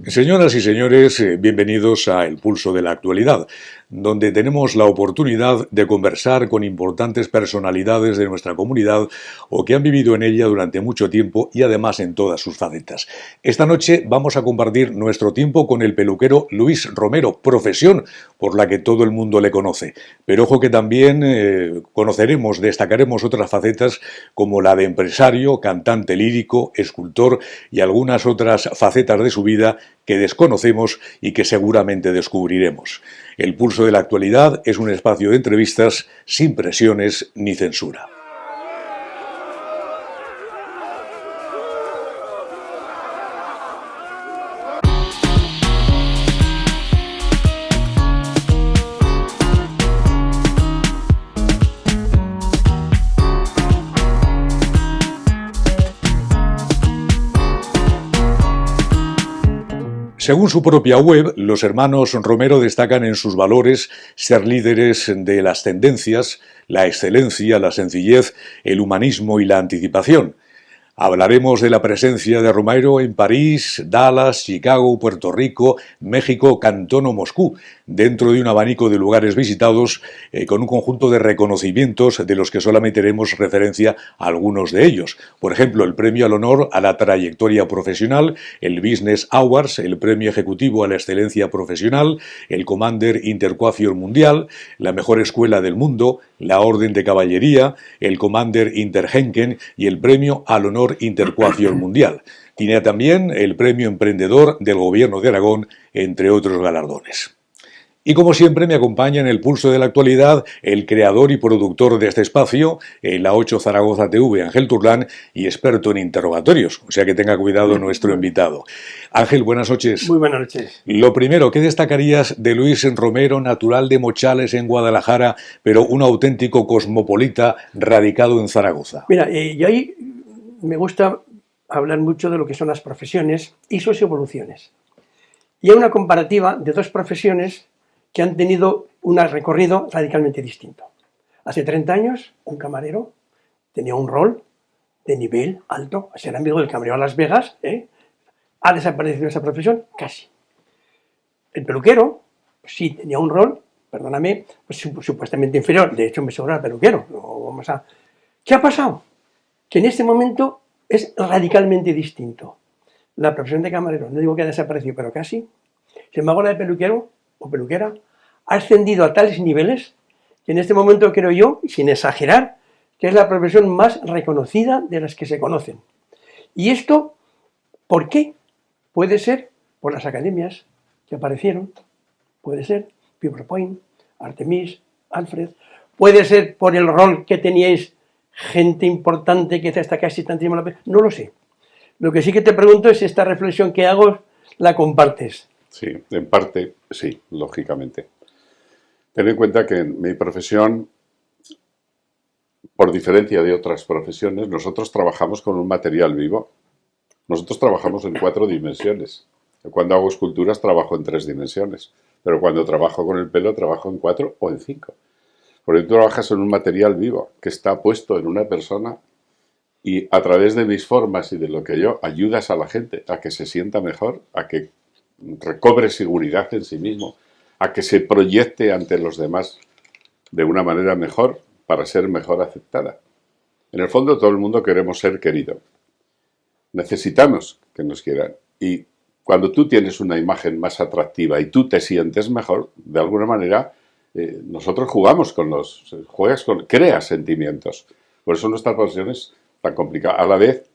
Señoras y señores, bienvenidos a El Pulso de la Actualidad, donde tenemos la oportunidad de conversar con importantes personalidades de nuestra comunidad o que han vivido en ella durante mucho tiempo y además en todas sus facetas. Esta noche vamos a compartir nuestro tiempo con el peluquero Luis Romero, profesión por la que todo el mundo le conoce. Pero ojo que también destacaremos otras facetas como la de empresario, cantante lírico, escultor y algunas otras facetas de su vida que desconocemos y que seguramente descubriremos. El Pulso de la Actualidad es un espacio de entrevistas sin presiones ni censura. Según su propia web, los hermanos Romero destacan en sus valores ser líderes de las tendencias, la excelencia, la sencillez, el humanismo y la anticipación. Hablaremos de la presencia de Romero en París, Dallas, Chicago, Puerto Rico, México, Cantón o Moscú, dentro de un abanico de lugares visitados con un conjunto de reconocimientos de los que solamente haremos referencia a algunos de ellos. Por ejemplo, el Premio al Honor a la Trayectoria Profesional, el Business Awards, el Premio Ejecutivo a la Excelencia Profesional, el Commander Interquafior Mundial, la Mejor Escuela del Mundo, la Orden de Caballería, el Commander Interhenken y el Premio al Honor Interquafior Mundial. Tiene también el Premio Emprendedor del Gobierno de Aragón, entre otros galardones. Y como siempre me acompaña en el Pulso de la Actualidad el creador y productor de este espacio, la 8 Zaragoza TV, Ángel Turlán, y experto en interrogatorios, o sea que tenga cuidado nuestro invitado. Ángel, buenas noches. Muy buenas noches. Lo primero, ¿qué destacarías de Luis Romero, natural de Mochales en Guadalajara, pero un auténtico cosmopolita radicado en Zaragoza? Mira, yo ahí me gusta hablar mucho de lo que son las profesiones y sus evoluciones. Y hay una comparativa de dos profesiones que han tenido un recorrido radicalmente distinto. Hace 30 años, un camarero tenía un rol de nivel alto, era amigo del camarero a Las Vegas, ¿Ha desaparecido esa profesión? Casi. El peluquero, pues sí, tenía un rol, perdóname, pues supuestamente inferior, de hecho me sobra el peluquero. ¿Qué ha pasado? Que en este momento es radicalmente distinto. La profesión de camarero, no digo que ha desaparecido, pero casi. Sin embargo, la de peluquero o peluquera ha ascendido a tales niveles que en este momento creo yo, sin exagerar, que es la profesión más reconocida de las que se conocen. Y esto, ¿por qué? Puede ser por las academias que aparecieron, puede ser PowerPoint, Artemis, Alfred, puede ser por el rol que teníais gente importante que hasta casi tantísimo la pena, no lo sé. Lo que sí que te pregunto es si esta reflexión que hago la compartes. Sí, en parte sí, lógicamente. Ten en cuenta que en mi profesión, por diferencia de otras profesiones, nosotros trabajamos con un material vivo. Nosotros trabajamos en 4 dimensiones. Cuando hago esculturas trabajo en 3 dimensiones, pero cuando trabajo con el pelo trabajo en 4 o en 5. Porque tú trabajas en un material vivo que está puesto en una persona y a través de mis formas y de lo que yo ayudas a la gente a que se sienta mejor, a que recobre seguridad en sí mismo, a que se proyecte ante los demás de una manera mejor para ser mejor aceptada. En el fondo todo el mundo queremos ser querido. Necesitamos que nos quieran. Y cuando tú tienes una imagen más atractiva y tú te sientes mejor, de alguna manera nosotros creas sentimientos. Por eso nuestra profesión es tan complicada. A la vez,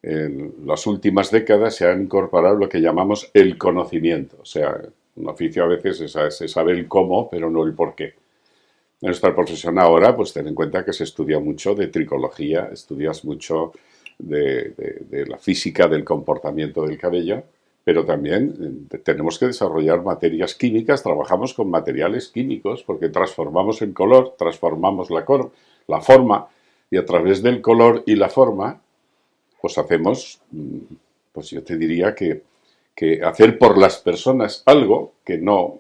en las últimas décadas se ha incorporado lo que llamamos el conocimiento. O sea, un oficio a veces es saber el cómo, pero no el por qué. En nuestra profesión ahora, pues ten en cuenta que se estudia mucho de tricología, estudias mucho de la física del comportamiento del cabello, pero también tenemos que desarrollar materias químicas, trabajamos con materiales químicos porque transformamos el color, transformamos la forma y a través del color y la forma pues hacemos, pues yo te diría que hacer por las personas algo que no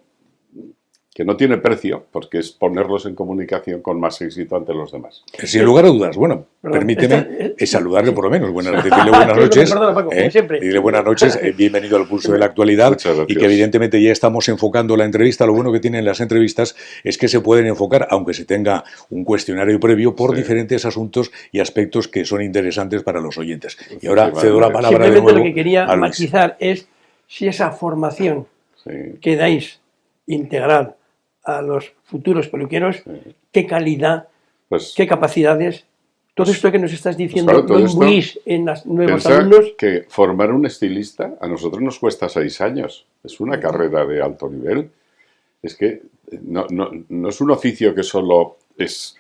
que no tiene precio, porque es ponerlos en comunicación con más éxito ante los demás. Sin lugar a dudas. Bueno, Perdón, permíteme saludarle por lo menos. Decirle buenas Perdona, noches. Paco, como siempre. Dile buenas noches, bienvenido al Pulso de la Actualidad. Muchas gracias. Y que evidentemente ya estamos enfocando la entrevista. Lo bueno que tienen las entrevistas es que se pueden enfocar, aunque se tenga un cuestionario previo, por diferentes asuntos y aspectos que son interesantes para los oyentes. Y ahora cedo la palabra de Simplemente nuevo lo que quería a Luis. matizar es si esa formación que dais integral a los futuros peluqueros, qué calidad, Pues, qué capacidades, todo esto que nos estás diciendo, claro, todo lo esto, imbuís en los nuevos pensar alumnos. que formar un estilista a nosotros nos cuesta 6 años. Es una carrera de alto nivel. Es que no es un oficio que solo es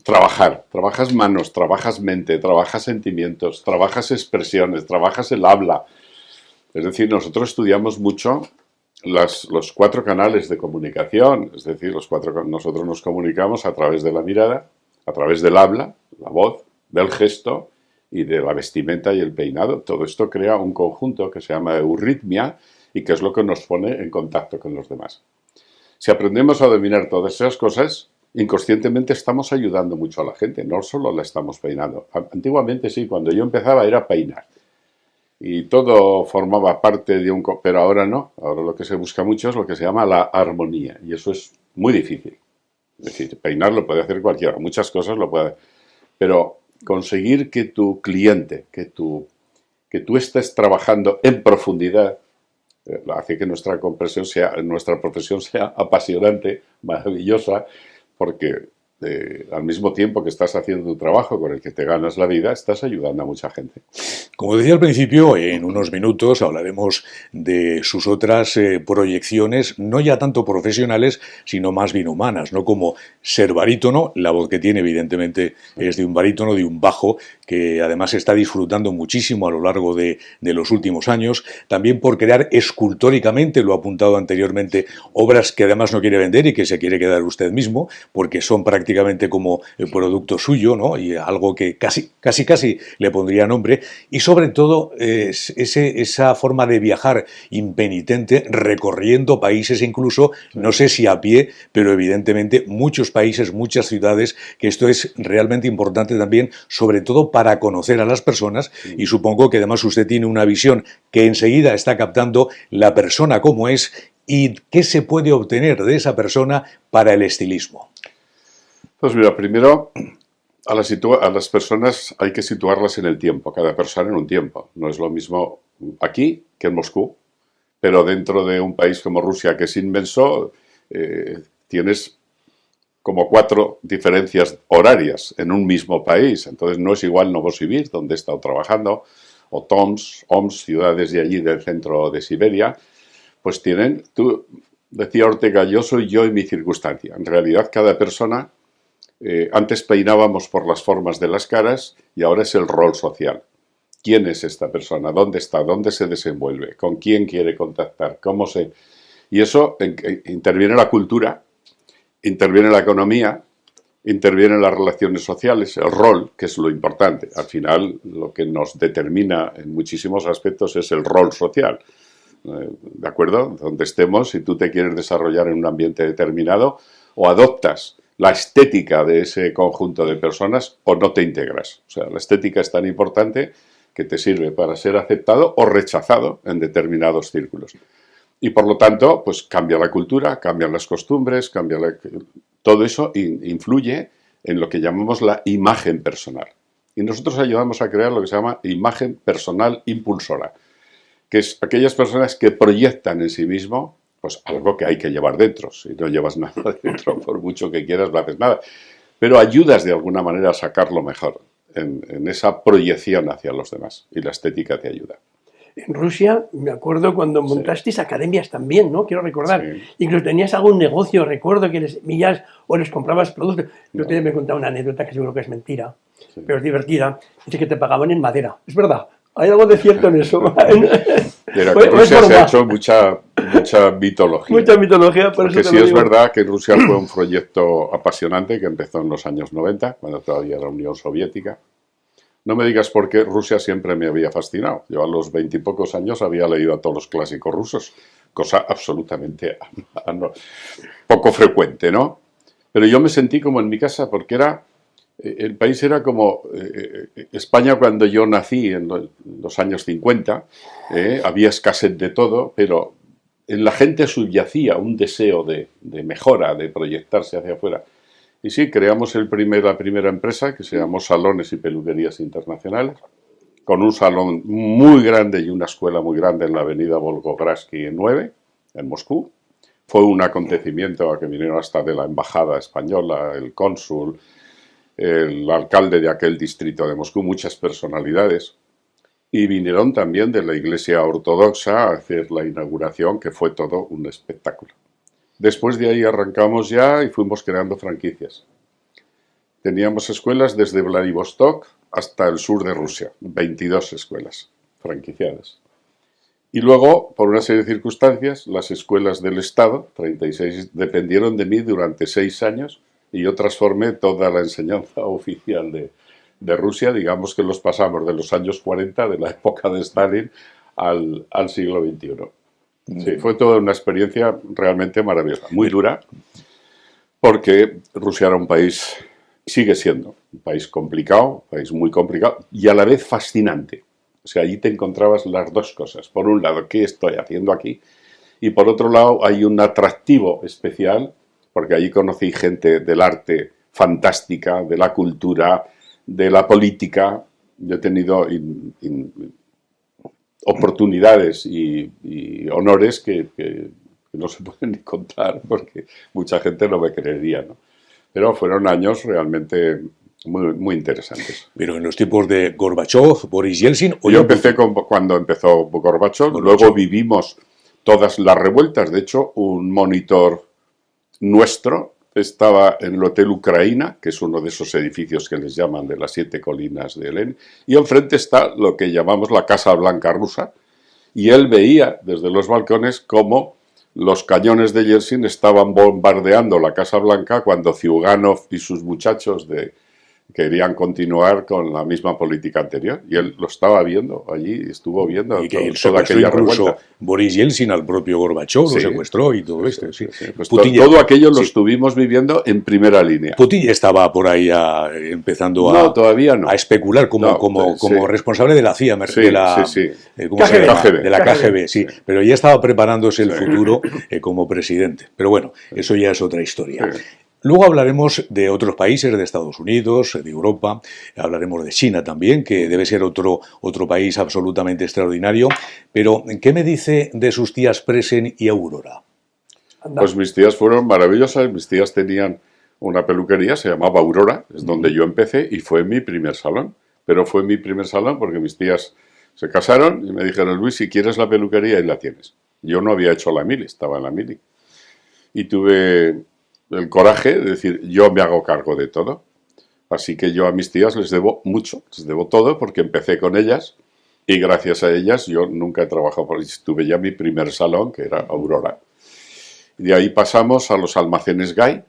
trabajar. Trabajas manos, trabajas mente, trabajas sentimientos, trabajas expresiones, trabajas el habla. Es decir, nosotros estudiamos mucho los 4 canales de comunicación. Es decir, nosotros nos comunicamos a través de la mirada, a través del habla, la voz, del gesto y de la vestimenta y el peinado. Todo esto crea un conjunto que se llama euritmia y que es lo que nos pone en contacto con los demás. Si aprendemos a dominar todas esas cosas, inconscientemente estamos ayudando mucho a la gente, no solo la estamos peinando. Antiguamente sí, cuando yo empezaba era peinar. Y todo formaba parte de un... Pero ahora no. Ahora lo que se busca mucho es lo que se llama la armonía. Y eso es muy difícil. Es decir, peinar lo puede hacer cualquiera. Muchas cosas lo puede... Pero conseguir que tu cliente, que tú estés trabajando en profundidad, hace que nuestra profesión sea apasionante, maravillosa, porque al mismo tiempo que estás haciendo tu trabajo con el que te ganas la vida, estás ayudando a mucha gente. Como decía al principio, en unos minutos hablaremos de sus otras proyecciones, no ya tanto profesionales, sino más bien humanas, ¿no? Como ser barítono, la voz que tiene evidentemente es de un barítono, de un bajo, que además está disfrutando muchísimo a lo largo de los últimos años, también por crear escultóricamente, lo ha apuntado anteriormente, obras que además no quiere vender y que se quiere quedar usted mismo, porque son prácticamente como el producto suyo, ¿no? Y algo que casi le pondría nombre, y sobre todo esa forma de viajar impenitente, recorriendo países incluso, no sé si a pie, pero evidentemente muchos países, muchas ciudades, que esto es realmente importante también, sobre todo para conocer a las personas, y supongo que además usted tiene una visión que enseguida está captando la persona como es y qué se puede obtener de esa persona para el estilismo. Pues mira, primero a las personas hay que situarlas en el tiempo, cada persona en un tiempo. No es lo mismo aquí que en Moscú, pero dentro de un país como Rusia, que es inmenso, tienes como 4 diferencias horarias en un mismo país. Entonces no es igual Novosibirsk, donde he estado trabajando, o Omsk, ciudades de allí del centro de Siberia, pues decía Ortega, yo soy yo y mi circunstancia. En realidad cada persona... antes peinábamos por las formas de las caras y ahora es el rol social. ¿Quién es esta persona? ¿Dónde está? ¿Dónde se desenvuelve? ¿Con quién quiere contactar? ¿Cómo se...? Y eso interviene la cultura, interviene la economía, intervienen las relaciones sociales, el rol, que es lo importante. Al final, lo que nos determina en muchísimos aspectos es el rol social. ¿De acuerdo? Donde estemos, si tú te quieres desarrollar en un ambiente determinado, o adoptas la estética de ese conjunto de personas o no te integras. O sea, la estética es tan importante que te sirve para ser aceptado o rechazado en determinados círculos. Y por lo tanto, pues cambia la cultura, cambian las costumbres, todo eso influye en lo que llamamos la imagen personal. Y nosotros ayudamos a crear lo que se llama imagen personal impulsora, que es aquellas personas que proyectan en sí mismo pues algo que hay que llevar dentro. Si no llevas nada dentro, por mucho que quieras, no haces nada. Pero ayudas de alguna manera a sacarlo mejor en esa proyección hacia los demás. Y la estética te ayuda. En Rusia, me acuerdo cuando montasteis academias también, ¿no? Quiero recordar. Sí. Incluso tenías algún negocio, recuerdo que les millas o les comprabas productos. Yo te me contaba una anécdota que seguro que es mentira, pero es divertida. Dice que te pagaban en madera. Es verdad. Hay algo de cierto en eso. Pero en Rusia se ha hecho mucha mitología. Mucha mitología, por porque eso sí es verdad que Rusia fue un proyecto apasionante que empezó en los años 90, cuando todavía era Unión Soviética. No me digas por qué Rusia siempre me había fascinado. Yo a los 20 y pocos años había leído a todos los clásicos rusos. cosa absolutamente poco frecuente, ¿no? Pero yo me sentí como en mi casa porque el país era como España cuando yo nací en los años 50, había escasez de todo, pero en la gente subyacía un deseo de mejora, de proyectarse hacia afuera. Y sí, creamos la primera empresa que se llamó Salones y Peluquerías Internacionales, con un salón muy grande y una escuela muy grande en la avenida Volgogradsky 9, en Moscú. Fue un acontecimiento a que vinieron hasta de la embajada española, el cónsul, el alcalde de aquel distrito de Moscú, muchas personalidades. Y vinieron también de la Iglesia Ortodoxa a hacer la inauguración, que fue todo un espectáculo. Después de ahí arrancamos ya y fuimos creando franquicias. Teníamos escuelas desde Vladivostok hasta el sur de Rusia, 22 escuelas franquiciadas. Y luego, por una serie de circunstancias, las escuelas del Estado, 36, dependieron de mí durante 6 años y yo transformé toda la enseñanza oficial de Rusia, digamos que los pasamos de los años 40, de la época de Stalin, al siglo XXI. Sí, fue toda una experiencia realmente maravillosa, muy dura, porque Rusia era un país, sigue siendo un país complicado, un país muy complicado y a la vez fascinante. O sea, allí te encontrabas las dos cosas. Por un lado, ¿qué estoy haciendo aquí? Y por otro lado, hay un atractivo especial, porque allí conocí gente del arte fantástica, de la cultura, de la política. Yo he tenido oportunidades y honores que no se pueden ni contar, porque mucha gente no me creería, ¿no? Pero fueron años realmente muy interesantes. Pero en los tiempos de Gorbachov, Boris Yeltsin... Yo empecé cuando empezó Gorbachov, luego vivimos todas las revueltas. De hecho, un monitor nuestro estaba en el Hotel Ucraina, que es uno de esos edificios que les llaman de las 7 colinas de Lenin, y enfrente está lo que llamamos la Casa Blanca rusa, y él veía desde los balcones cómo los cañones de Yeltsin estaban bombardeando la Casa Blanca cuando Ziugánov y sus muchachos querían continuar con la misma política anterior. Y él lo estaba viendo allí, estuvo viendo y que toda aquella incluso revuelta. Boris Yeltsin al propio Gorbachov, lo secuestró y todo esto. Sí. Pues todo aquello lo estuvimos viviendo en primera línea. Putin estaba por ahí empezando todavía no. a especular como responsable de la CIA, de la KGB, sí. Pero ya estaba preparándose el futuro como presidente. Pero bueno, eso ya es otra historia. Sí. Luego hablaremos de otros países, de Estados Unidos, de Europa, hablaremos de China también, que debe ser otro país absolutamente extraordinario. Pero, ¿qué me dice de sus tías Presen y Aurora? Pues mis tías fueron maravillosas. Mis tías tenían una peluquería, se llamaba Aurora, es donde yo empecé y fue mi primer salón. Pero fue mi primer salón porque mis tías se casaron y me dijeron, Luis, si quieres la peluquería, ahí la tienes. Yo no había hecho la mili, estaba en la mili. Y tuve el coraje de decir, yo me hago cargo de todo. Así que yo a mis tías les debo mucho, les debo todo, porque empecé con ellas y gracias a ellas yo nunca he trabajado, porque tuve ya mi primer salón, que era Aurora. Y de ahí pasamos a los almacenes Gay.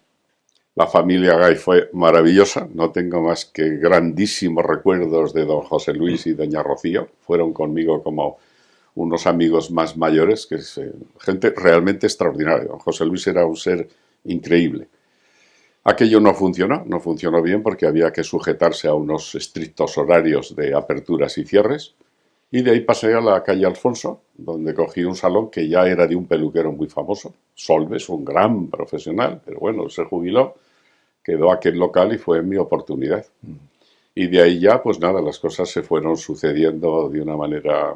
La familia Gay fue maravillosa, no tengo más que grandísimos recuerdos de don José Luis y doña Rocío. Fueron conmigo como unos amigos más mayores, que es gente realmente extraordinaria. Don José Luis era un ser increíble. Aquello no funcionó bien porque había que sujetarse a unos estrictos horarios de aperturas y cierres. Y de ahí pasé a la calle Alfonso, donde cogí un salón que ya era de un peluquero muy famoso, Solves, un gran profesional, pero bueno, se jubiló, quedó aquel local y fue mi oportunidad. Y de ahí ya, pues nada, las cosas se fueron sucediendo de una manera,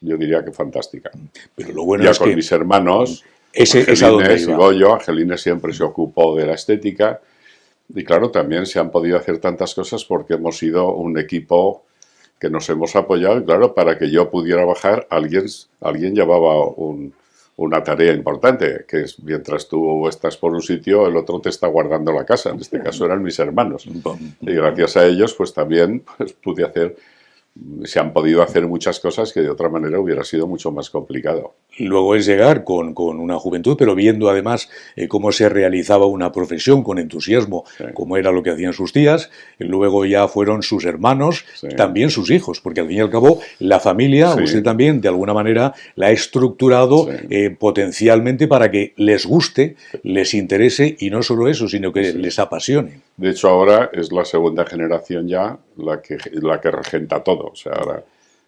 yo diría que fantástica. Pero lo bueno ya es con que mis hermanos, Angelines y Goyo. Angelines siempre se ocupó de la estética y claro, también se han podido hacer tantas cosas porque hemos sido un equipo que nos hemos apoyado y claro, para que yo pudiera bajar, alguien llevaba una tarea importante, que es mientras tú estás por un sitio, el otro te está guardando la casa. En este caso eran mis hermanos. Y gracias a ellos, pues también se han podido hacer muchas cosas que de otra manera hubiera sido mucho más complicado. Luego es llegar con una juventud, pero viendo además cómo se realizaba una profesión con entusiasmo, Sí. como era lo que hacían sus tías. Luego ya fueron sus hermanos, Sí. también sus hijos, porque al fin y al cabo la familia, Sí. usted también de alguna manera la ha estructurado Sí. potencialmente para que les guste, les interese y no solo eso, sino que Sí. les apasione. De hecho, ahora es la segunda generación ya la que regenta todo. O sea, ahora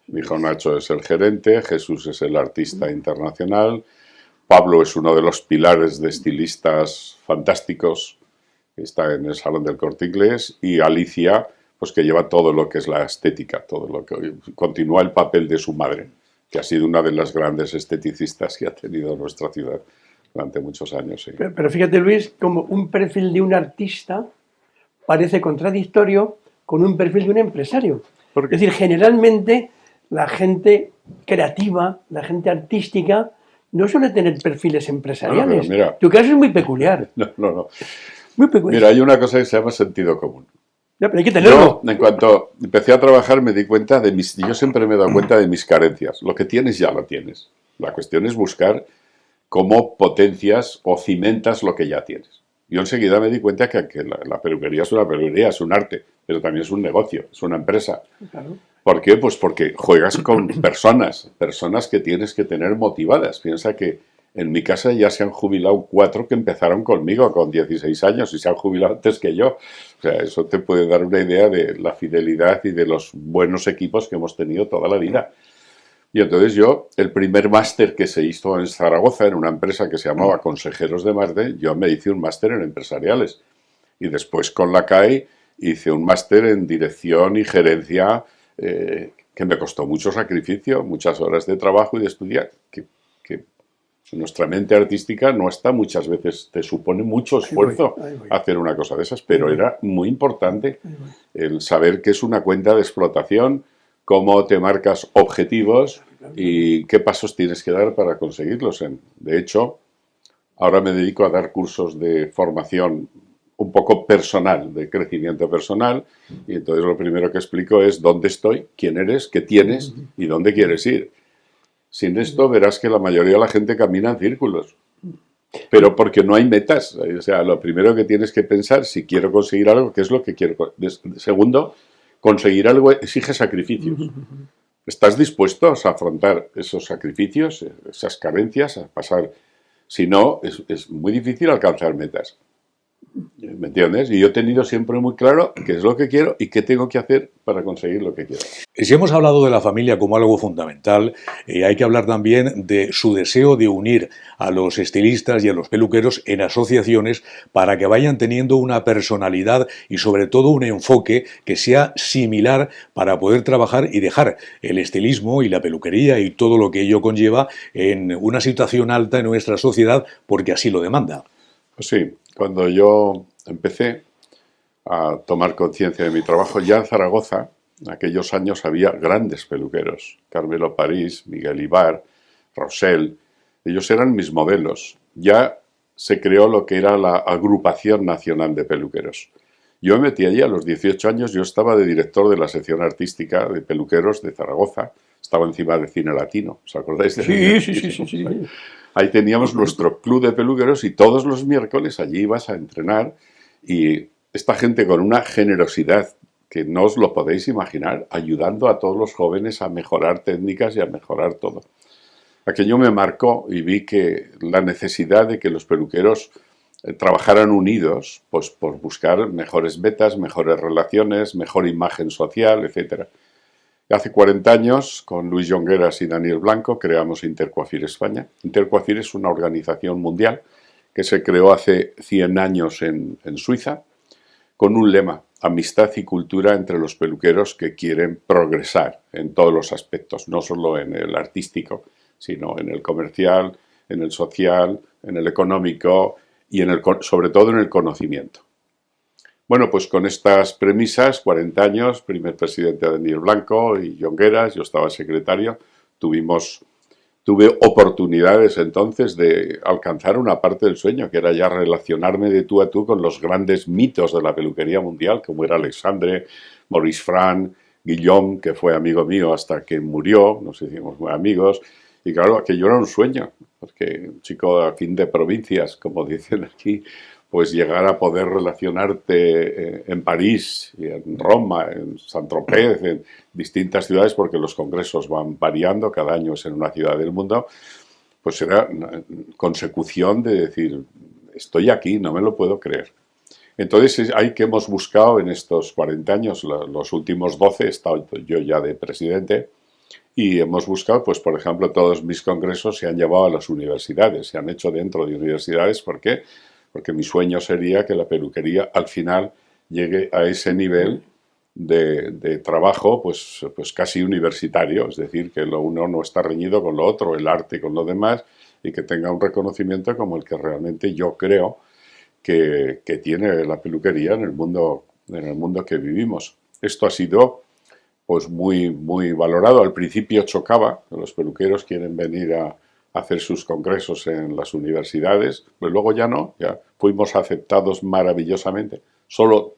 mi hijo Nacho es el gerente, Jesús es el artista internacional, Pablo es uno de los pilares de estilistas fantásticos que está en el Salón del Corte Inglés, y Alicia, pues que lleva todo lo que es la estética, todo lo que continúa el papel de su madre, que ha sido una de las grandes esteticistas que ha tenido nuestra ciudad durante muchos años. Sí. Pero fíjate, Luis, como un perfil de un artista parece contradictorio con un perfil de un empresario. ¿Por qué? Es decir, generalmente la gente creativa, la gente artística, no suele tener perfiles empresariales. pero mira. Tu caso es muy peculiar. No. Muy peculiar. Mira, hay una cosa que se llama sentido común. Ya, pero hay que tenerlo. Yo, en cuanto empecé a trabajar, me di cuenta de yo siempre me he dado cuenta de mis carencias. Lo que tienes ya lo tienes. La cuestión es buscar cómo potencias o cimentas lo que ya tienes. Yo enseguida me di cuenta que la peluquería es una peluquería, es un arte, pero también es un negocio, es una empresa. Claro. ¿Por qué? Pues porque juegas con personas que tienes que tener motivadas. Piensa que en mi casa ya se han jubilado 4 que empezaron conmigo con 16 años y se han jubilado antes que yo. O sea, eso te puede dar una idea de la fidelidad y de los buenos equipos que hemos tenido toda la vida. Y entonces yo, el primer máster que se hizo en Zaragoza, en una empresa que se llamaba Consejeros de Marte, yo me hice un máster en empresariales. Y después con la CAE hice un máster en dirección y gerencia, que me costó mucho sacrificio, muchas horas de trabajo y de estudiar, que nuestra mente artística no está muchas veces, te supone mucho esfuerzo Ahí voy. hacer una cosa de esas, pero era muy importante el saber qué es una cuenta de explotación, cómo te marcas objetivos y qué pasos tienes que dar para conseguirlos. De hecho, ahora me dedico a dar cursos de formación un poco personal, de crecimiento personal, y entonces lo primero que explico es dónde estoy, quién eres, qué tienes y dónde quieres ir. Sin esto verás que la mayoría de la gente camina en círculos, pero porque no hay metas. O sea, lo primero que tienes que pensar, si quiero conseguir algo, ¿qué es lo que quiero? Segundo, conseguir algo exige sacrificios. ¿Estás dispuesto a afrontar esos sacrificios, esas carencias, a pasar? Si no, es muy difícil alcanzar metas. ¿Me entiendes? Y yo he tenido siempre muy claro qué es lo que quiero y qué tengo que hacer para conseguir lo que quiero. Si hemos hablado de la familia como algo fundamental, hay que hablar también de su deseo de unir a los estilistas y a los peluqueros en asociaciones para que vayan teniendo una personalidad y sobre todo un enfoque que sea similar para poder trabajar y dejar el estilismo y la peluquería y todo lo que ello conlleva en una situación alta en nuestra sociedad porque así lo demanda. Pues sí, cuando yo empecé a tomar conciencia de mi trabajo, ya en Zaragoza, en aquellos años había grandes peluqueros. Carmelo París, Miguel Ibar, Rosell, ellos eran mis modelos. Ya se creó lo que era la Agrupación Nacional de Peluqueros. Yo me metí allí a los 18 años, yo estaba de director de la sección artística de peluqueros de Zaragoza, estaba encima de Cine Latino, ¿os acordáis? Sí. Ahí teníamos nuestro club de peluqueros y todos los miércoles allí ibas a entrenar y esta gente con una generosidad que no os lo podéis imaginar, ayudando a todos los jóvenes a mejorar técnicas y a mejorar todo. Aquello me marcó y vi que la necesidad de que los peluqueros trabajaran unidos, pues por buscar mejores metas, mejores relaciones, mejor imagen social, etc. Hace 40 años, con Luis Jongueras y Daniel Blanco, creamos Intercoiffure España. Intercoiffure es una organización mundial que se creó hace 100 años en Suiza, con un lema: amistad y cultura entre los peluqueros que quieren progresar en todos los aspectos, no solo en el artístico, sino en el comercial, en el social, en el económico y sobre todo en el conocimiento. Bueno, pues con estas premisas, 40 años, primer presidente Daniel Blanco y Jongueras, yo estaba secretario, tuve oportunidades entonces de alcanzar una parte del sueño, que era ya relacionarme de tú a tú con los grandes mitos de la peluquería mundial, como era Alexandre, Maurice Fran, Guillaume, que fue amigo mío hasta que murió, nos hicimos muy amigos, Y claro, aquello era un sueño, porque un chico a fin de provincias, como dicen aquí, pues llegar a poder relacionarte en París, y en Roma, en Saint-Tropez, en distintas ciudades, porque los congresos van variando, cada año es en una ciudad del mundo, pues era una consecución de decir, estoy aquí, no me lo puedo creer. Entonces hay que hemos buscado en estos 40 años, los últimos 12 he estado yo ya de presidente, y hemos buscado, pues por ejemplo, todos mis congresos se han llevado a las universidades, se han hecho dentro de universidades. ¿Por qué? Porque mi sueño sería que la peluquería al final llegue a ese nivel de trabajo pues casi universitario, es decir, que lo uno no está reñido con lo otro, el arte con lo demás, y que tenga un reconocimiento como el que realmente yo creo que tiene la peluquería en el mundo que vivimos. Esto ha sido pues muy valorado. Al principio chocaba, los peluqueros quieren venir a hacer sus congresos en las universidades, pero luego ya no, ya fuimos aceptados maravillosamente. Solo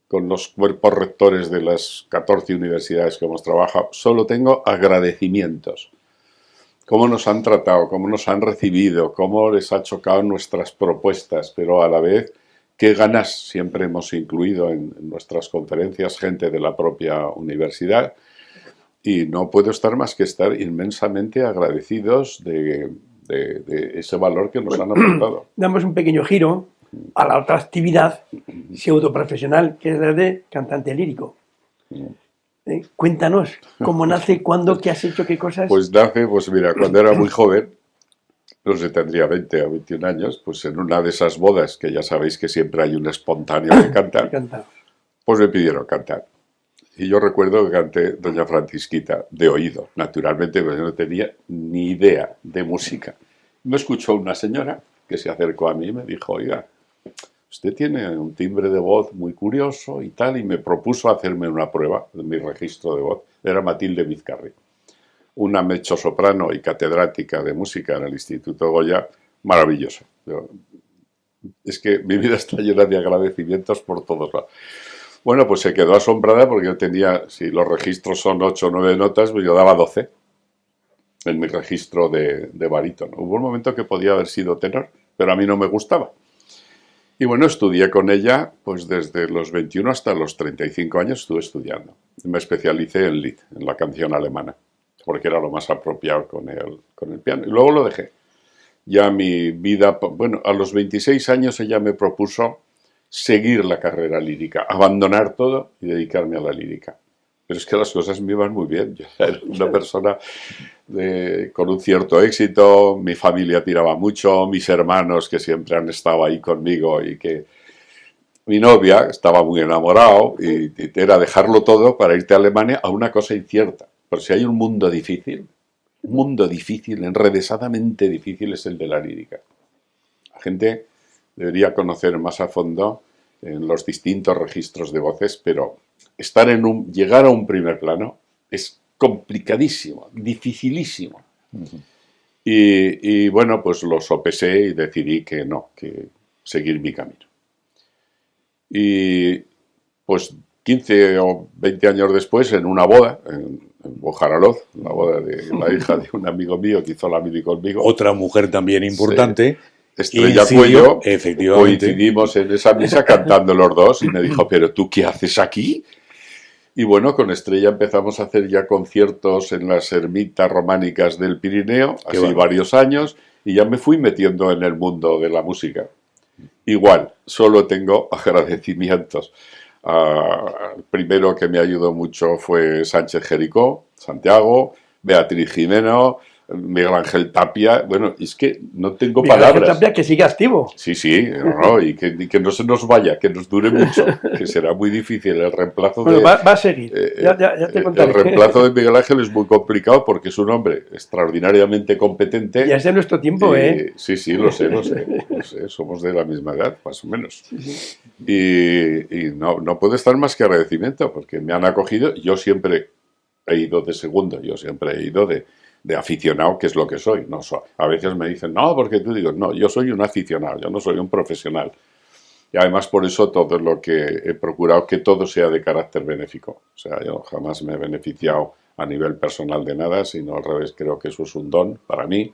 con los cuerpos rectores de las 14 universidades que hemos trabajado, solo tengo agradecimientos. Cómo nos han tratado, cómo nos han recibido, cómo les ha chocado nuestras propuestas, pero a la vez qué ganas siempre hemos incluido en nuestras conferencias gente de la propia universidad, y no puedo estar más que estar inmensamente agradecidos de ese valor que nos han aportado. Damos un pequeño giro a la otra actividad pseudoprofesional, que es la de cantante lírico. Cuéntanos, ¿cómo nace, cuándo, qué has hecho, qué cosas? Pues nace, pues mira, cuando era muy joven, no sé, tendría 20 o 21 años, pues en una de esas bodas, que ya sabéis que siempre hay un espontáneo que canta, pues me pidieron cantar. Y yo recuerdo que canté Doña Francisquita de oído, naturalmente, pero yo no tenía ni idea de música. Me escuchó una señora que se acercó a mí y me dijo, oiga, usted tiene un timbre de voz muy curioso y tal, y me propuso hacerme una prueba de mi registro de voz. Era Matilde Vizcarri, una mezzosoprano y catedrática de música en el Instituto Goya, maravillosa. Es que mi vida está llena de agradecimientos por todos lados. Bueno, pues se quedó asombrada porque yo tenía, si los registros son 8 o 9 notas, pues yo daba 12 en mi registro de barítono. Hubo un momento que podía haber sido tenor, pero a mí no me gustaba. Y bueno, estudié con ella, pues desde los 21 hasta los 35 años estuve estudiando. Me especialicé en Lied, en la canción alemana, porque era lo más apropiado con el piano. Y luego lo dejé. Ya mi vida, bueno, a los 26 años ella me propuso seguir la carrera lírica, abandonar todo y dedicarme a la lírica. Pero es que las cosas me iban muy bien. Yo era una persona con un cierto éxito, mi familia tiraba mucho, mis hermanos que siempre han estado ahí conmigo, y que mi novia estaba muy enamorado, y era dejarlo todo para irte a Alemania a una cosa incierta. Pero si hay un mundo difícil, enrevesadamente difícil, es el de la lírica. La gente debería conocer más a fondo en los distintos registros de voces, pero llegar a un primer plano es complicadísimo, dificilísimo. Y bueno, pues lo sopesé y decidí que no, que seguir mi camino. Y pues 15 o 20 años después, en una boda, en Bojaraloz, la boda de la hija de un amigo mío que hizo la mili conmigo. Otra mujer también importante. Sí. Estrella Cuello, efectivamente. Coincidimos en esa misa cantando los dos, y me dijo, ¿pero tú qué haces aquí? Y bueno, con Estrella empezamos a hacer ya conciertos en las ermitas románicas del Pirineo, así varios años, y ya me fui metiendo en el mundo de la música. Igual, solo tengo agradecimientos. El primero que me ayudó mucho fue Sánchez Jericó, Santiago, Beatriz Jimeno, Miguel Ángel Tapia. Bueno, es que no tengo palabras. Miguel Ángel Tapia, que sigue activo. Sí, y que no se nos vaya, que nos dure mucho, que será muy difícil. El reemplazo va a seguir, ya te contaré. El reemplazo de Miguel Ángel es muy complicado porque es un hombre extraordinariamente competente. Ya es de nuestro tiempo, Sí, lo sé, somos de la misma edad, más o menos. Sí. Y no puedo estar más que agradecimiento, porque me han acogido. Yo siempre he ido de segundo, yo siempre he ido de aficionado, que es lo que soy. No, a veces me dicen, no, porque tú digo, no, yo soy un aficionado, yo no soy un profesional. Y además por eso todo lo que he procurado, que todo sea de carácter benéfico. O sea, yo jamás me he beneficiado a nivel personal de nada, sino al revés, creo que eso es un don para mí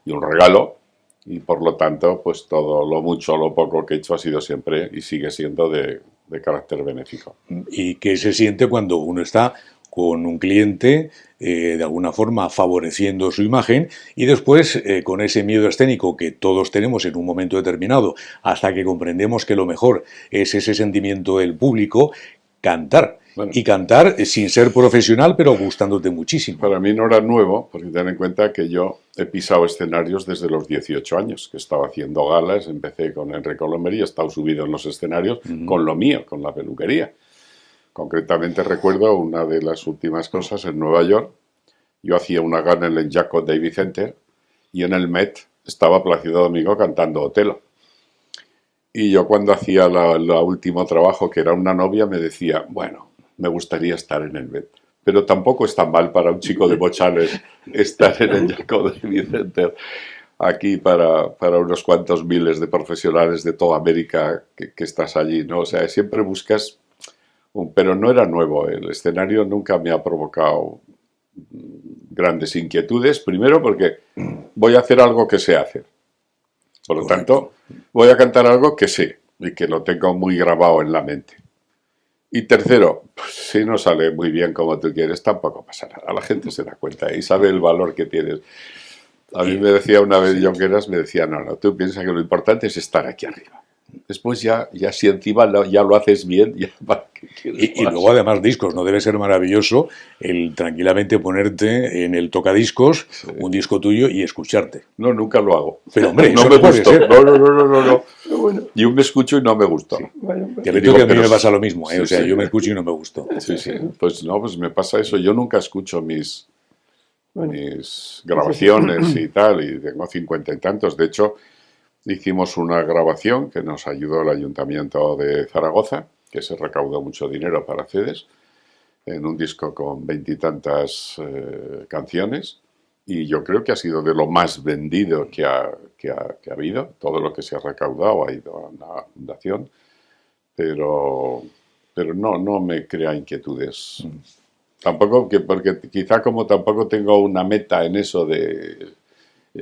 y un regalo, y por lo tanto, pues todo lo mucho o lo poco que he hecho ha sido siempre y sigue siendo de carácter benéfico. ¿Y qué se siente cuando uno está con un cliente, de alguna forma favoreciendo su imagen, y después con ese miedo escénico que todos tenemos en un momento determinado, hasta que comprendemos que lo mejor es ese sentimiento del público, cantar? Bueno, y cantar sin ser profesional, pero gustándote muchísimo. Para mí no era nuevo, porque ten en cuenta que yo he pisado escenarios desde los 18 años, que estaba haciendo galas, empecé con Enrique Colomer y he estado subido en los escenarios con lo mío, con la peluquería. Concretamente recuerdo una de las últimas cosas en Nueva York. Yo hacía una gala en el Jacob Davis Center y en el Met estaba Plácido Domingo cantando Otelo. Y yo cuando hacía la último trabajo, que era una novia, me decía, bueno, me gustaría estar en el Met. Pero tampoco es tan mal para un chico de Bochales estar en el Jacob Davis Center aquí para unos cuantos miles de profesionales de toda América que estás allí, ¿no? O sea, siempre buscas... Pero no era nuevo, el escenario nunca me ha provocado grandes inquietudes, primero porque voy a hacer algo que sé hacer. Por lo tanto, voy a cantar algo que sé y que lo tengo muy grabado en la mente. Y tercero, pues, si no sale muy bien como tú quieres, tampoco pasa nada. La gente se da cuenta y sabe el valor que tienes. A mí me decía una vez Jonqueras, me decía, no, tú piensas que lo importante es estar aquí arriba. Después ya si encima ya lo haces bien, ya para qué quieres y luego además discos, no debe ser maravilloso el tranquilamente ponerte en el tocadiscos un disco tuyo y escucharte. No, nunca lo hago. Pero hombre, no eso me no puede gustó. ser. No. Bueno, Yo me escucho y no me gustó. Sí. bueno, Te meto Digo, que a mí pero me pasa lo mismo, sí, o sea, sí. yo me escucho y no me gustó. Sí. Pues no, pues me pasa eso. Yo nunca escucho mis grabaciones y tal, y tengo 50 y tantos. De hecho, hicimos una grabación que nos ayudó el Ayuntamiento de Zaragoza, que se recaudó mucho dinero para CEDES, en un disco con 20 y tantas canciones, y yo creo que ha sido de lo más vendido que ha habido. Todo lo que se ha recaudado ha ido a una fundación, pero no me crea inquietudes. Tampoco, porque quizá como tampoco tengo una meta en eso de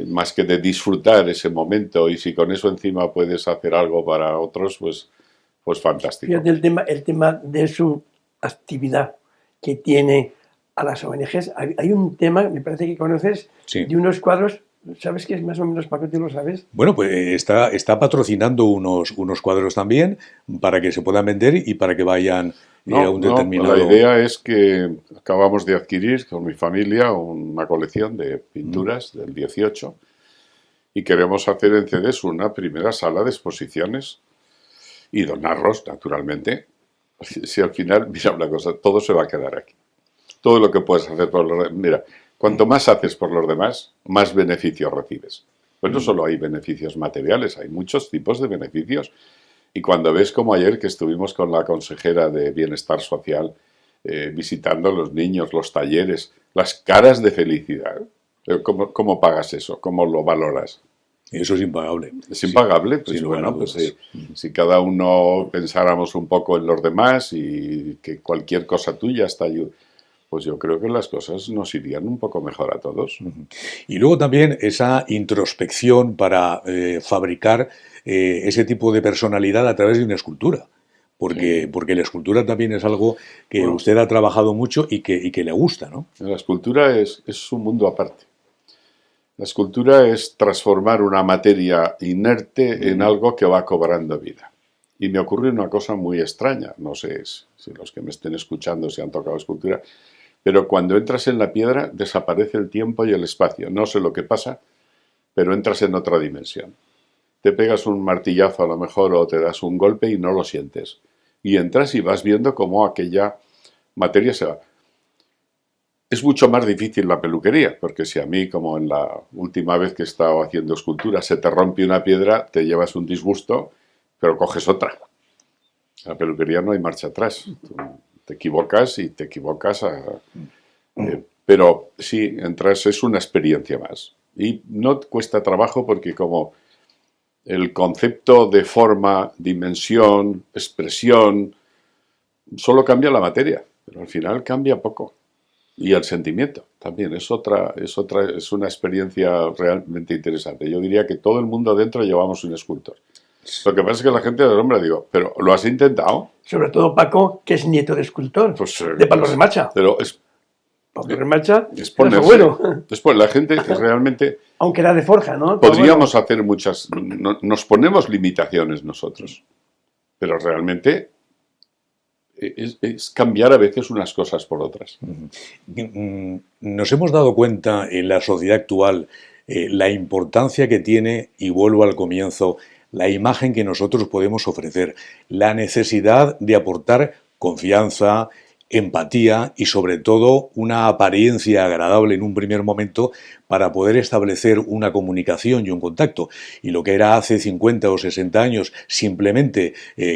más que de disfrutar ese momento, y si con eso encima puedes hacer algo para otros, pues fantástico. fíjate el tema de su actividad que tiene a las ONGs. Hay un tema, me parece que conoces, Sí. de unos cuadros, ¿sabes qué es más o menos, Paco, tú lo sabes? Bueno, pues está patrocinando unos cuadros también para que se puedan vender y para que vayan a un determinado... La idea es que acabamos de adquirir con mi familia una colección de pinturas del 18 y queremos hacer en CEDES una primera sala de exposiciones y donarlos, naturalmente. Si al final, mira una cosa, todo se va a quedar aquí. Todo lo que puedes hacer por los demás. Mira, cuanto más haces por los demás, más beneficios recibes. Pues no solo hay beneficios materiales, hay muchos tipos de beneficios. Y cuando ves como ayer que estuvimos con la consejera de Bienestar Social visitando a los niños, los talleres, las caras de felicidad, ¿cómo pagas eso? ¿Cómo lo valoras? Eso es impagable. Es impagable, pues sin bueno, lugar a pues dudas. si cada uno pensáramos un poco en los demás y que cualquier cosa tuya está ayudando, pues yo creo que las cosas nos irían un poco mejor a todos. Y luego también esa introspección para fabricar ese tipo de personalidad a través de una escultura. Porque la escultura también es algo que Bueno, usted ha trabajado mucho y que le gusta, ¿no? la escultura es un mundo aparte. La escultura es transformar una materia inerte en algo que va cobrando vida. Y me ocurre una cosa muy extraña, no sé si los que me estén escuchando se han tocado escultura, pero cuando entras en la piedra desaparece el tiempo y el espacio. No sé lo que pasa, pero entras en otra dimensión. Te pegas un martillazo a lo mejor o te das un golpe y no lo sientes. Y entras y vas viendo cómo aquella materia se va. Es mucho más difícil la peluquería, porque si a mí, como en la última vez que he estado haciendo escultura, se te rompe una piedra, te llevas un disgusto, pero coges otra. En la peluquería no hay marcha atrás. Tú te equivocas y te equivocas. Pero sí, entras, es una experiencia más. Y no cuesta trabajo porque como el concepto de forma, dimensión, expresión, solo cambia la materia, pero al final cambia poco. Y el sentimiento también es una experiencia realmente interesante. Yo diría que todo el mundo adentro llevamos un escultor. Lo que pasa es que la gente del hombre, digo, ¿pero lo has intentado? Sobre todo Paco, que es nieto de escultor, Pues, de Pablo Remacha. Pero es Pablo Remacha es era su ponerse. abuelo, Después, la gente realmente aunque era de forja, ¿no? podríamos hacer muchas. Nos ponemos limitaciones nosotros, pero realmente es cambiar a veces unas cosas por otras. Nos hemos dado cuenta en la sociedad actual la importancia que tiene, y vuelvo al comienzo, la imagen que nosotros podemos ofrecer, la necesidad de aportar confianza, empatía y sobre todo una apariencia agradable en un primer momento para poder establecer una comunicación y un contacto. Y lo que era hace 50 o 60 años simplemente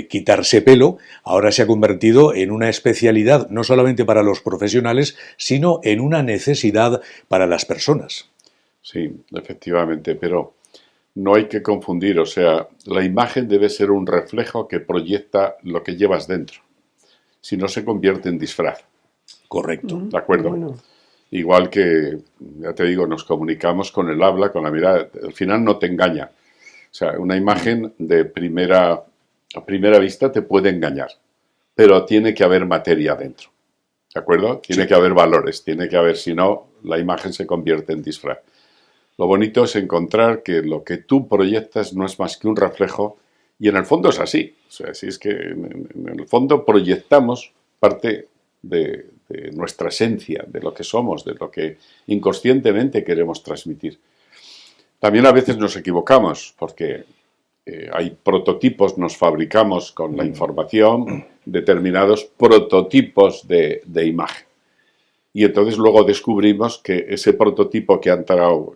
quitarse pelo, ahora se ha convertido en una especialidad no solamente para los profesionales, sino en una necesidad para las personas. Sí, efectivamente, pero no hay que confundir, o sea, la imagen debe ser un reflejo que proyecta lo que llevas dentro. Si no, se convierte en disfraz. Correcto. ¿De acuerdo? Bueno. Igual que, ya te digo, nos comunicamos con el habla, con la mirada. Al final no te engaña. O sea, una imagen a primera vista te puede engañar, pero tiene que haber materia dentro. ¿De acuerdo? Tiene que haber valores, tiene que haber, si no, la imagen se convierte en disfraz. Lo bonito es encontrar que lo que tú proyectas no es más que un reflejo, y en el fondo es así. O sea, si es que en el fondo proyectamos parte de nuestra esencia, de lo que somos, de lo que inconscientemente queremos transmitir. También a veces nos equivocamos, porque hay prototipos, nos fabricamos con la información determinados prototipos de imagen. Y entonces luego descubrimos que ese prototipo que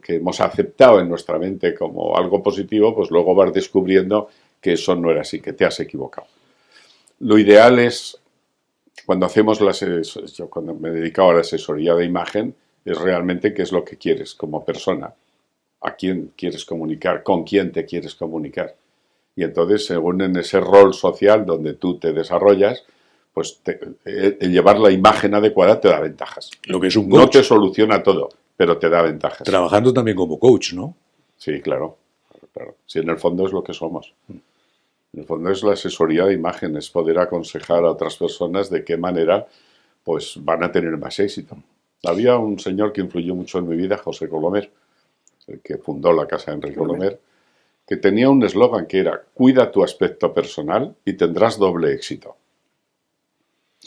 hemos aceptado en nuestra mente como algo positivo, pues luego vas descubriendo que eso no era así, que te has equivocado. Lo ideal es, cuando yo cuando me he dedicado a la asesoría de imagen, es realmente qué es lo que quieres como persona, a quién quieres comunicar, con quién te quieres comunicar. Y entonces, según en ese rol social donde tú te desarrollas, pues el llevar la imagen adecuada te da ventajas. Lo que es un coach. No te soluciona todo, pero te da ventajas. Trabajando también como coach, ¿no? Sí, claro. Sí, en el fondo es lo que somos. En el fondo es la asesoría de imagen, es poder aconsejar a otras personas de qué manera pues, van a tener más éxito. Había un señor que influyó mucho en mi vida, José Colomer, el que fundó la Casa de Enrique Colomer, que tenía un eslogan que era: cuida tu aspecto personal y tendrás doble éxito.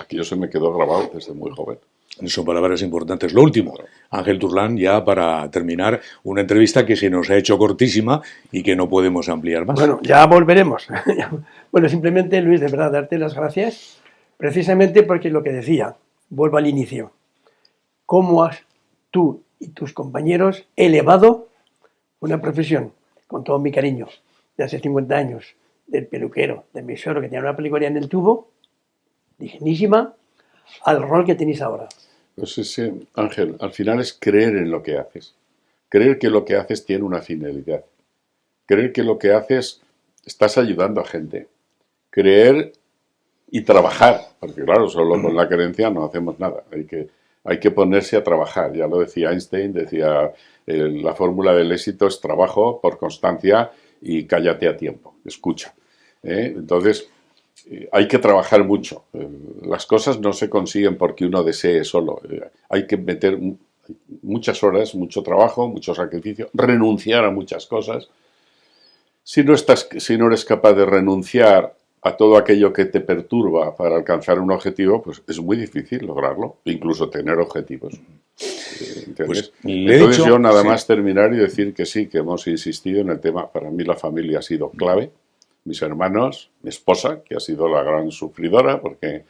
Aquello se me quedó grabado desde muy joven. Son palabras importantes. Lo último, Ángel Turlán, ya para terminar, una entrevista que se nos ha hecho cortísima y que no podemos ampliar más. Bueno, ya volveremos. Bueno, simplemente, Luis, de verdad, darte las gracias, precisamente porque lo que decía, vuelvo al inicio, cómo has tú y tus compañeros elevado una profesión, con todo mi cariño, de hace 50 años, del peluquero, del mesero que tenía una peluquería en el tubo, dignísima, al rol que tenéis ahora. Pues ese, Ángel, al final es creer en lo que haces. Creer que lo que haces tiene una finalidad. Creer que lo que haces estás ayudando a gente. Creer y trabajar, porque claro, solo con la creencia no hacemos nada. Hay que ponerse a trabajar. Ya lo decía Einstein, decía, la fórmula del éxito es trabajo por constancia y cállate a tiempo, escucha. Entonces, hay que trabajar mucho. Las cosas no se consiguen porque uno desee solo. Hay que meter muchas horas, mucho trabajo, mucho sacrificio, renunciar a muchas cosas. Si no eres capaz de renunciar a todo aquello que te perturba para alcanzar un objetivo, pues es muy difícil lograrlo, incluso tener objetivos. Pues, entonces yo nada más terminar y decir que sí, que hemos insistido en el tema. Para mí la familia ha sido clave. Mis hermanos, mi esposa, que ha sido la gran sufridora, porque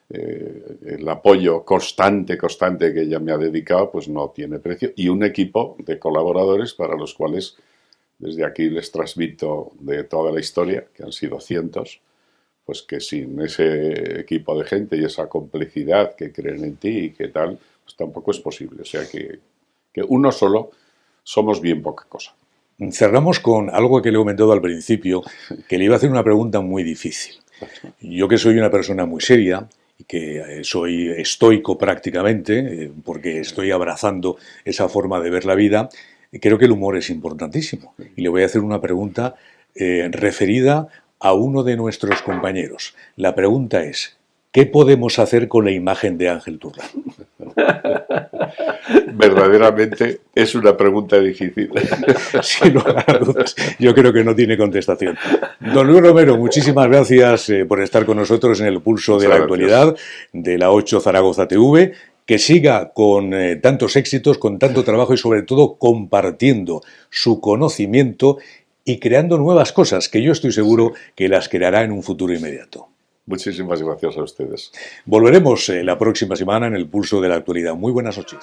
el apoyo constante que ella me ha dedicado, pues no tiene precio. Y un equipo de colaboradores para los cuales desde aquí les transmito de toda la historia, que han sido cientos, pues que sin ese equipo de gente y esa complicidad que creen en ti y que tal, pues tampoco es posible. O sea que uno solo somos bien poca cosa. Cerramos con algo que le he comentado al principio, que le iba a hacer una pregunta muy difícil. Yo que soy una persona muy seria que soy estoico prácticamente, porque estoy abrazando esa forma de ver la vida, creo que el humor es importantísimo. Y le voy a hacer una pregunta referida a uno de nuestros compañeros. La pregunta es, ¿qué podemos hacer con la imagen de Ángel Turra? Verdaderamente es una pregunta difícil. Sin lugar a dudas, yo creo que no tiene contestación. Don Luis Romero, muchísimas gracias por estar con nosotros en el Pulso de la Actualidad de la 8 Zaragoza TV. Que siga con tantos éxitos, con tanto trabajo y sobre todo compartiendo su conocimiento y creando nuevas cosas que yo estoy seguro que las creará en un futuro inmediato. Muchísimas gracias a ustedes. Volveremos la próxima semana en el Pulso de la Actualidad. Muy buenas noches.